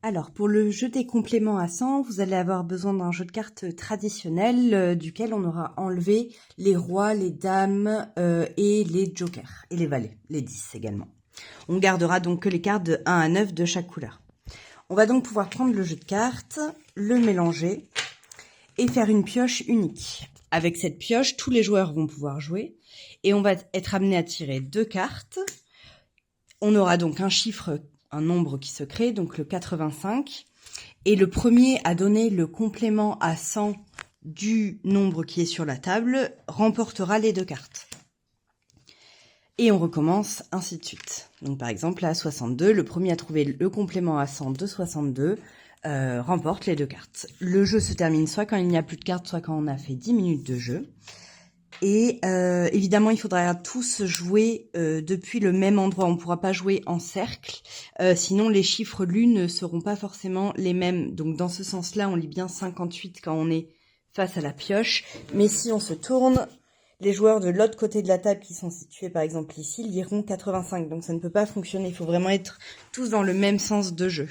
Alors, pour le jeu des compléments à 100, vous allez avoir besoin d'un jeu de cartes traditionnel duquel on aura enlevé les rois, les dames et les jokers, et les valets, les 10 également. On gardera donc que les cartes de 1 à 9 de chaque couleur. On va donc pouvoir prendre le jeu de cartes, le mélanger et faire une pioche unique. Avec cette pioche, tous les joueurs vont pouvoir jouer et on va être amené à tirer 2 cartes. On aura donc un chiffre, un nombre qui se crée, donc le 85. Et le premier à donner le complément à 100 du nombre qui est sur la table remportera les 2 cartes. Et on recommence ainsi de suite. Donc par exemple, à 62, le premier à trouver le complément à 100 de 62 remporte les 2 cartes. Le jeu se termine soit quand il n'y a plus de cartes, soit quand on a fait 10 minutes de jeu. Et évidemment, il faudra tous jouer depuis le même endroit. On ne pourra pas jouer en cercle, sinon les chiffres lus ne seront pas forcément les mêmes. Donc dans ce sens-là, on lit bien 58 quand on est face à la pioche. Mais si on se tourne, les joueurs de l'autre côté de la table qui sont situés par exemple ici liront 85. Donc ça ne peut pas fonctionner, il faut vraiment être tous dans le même sens de jeu.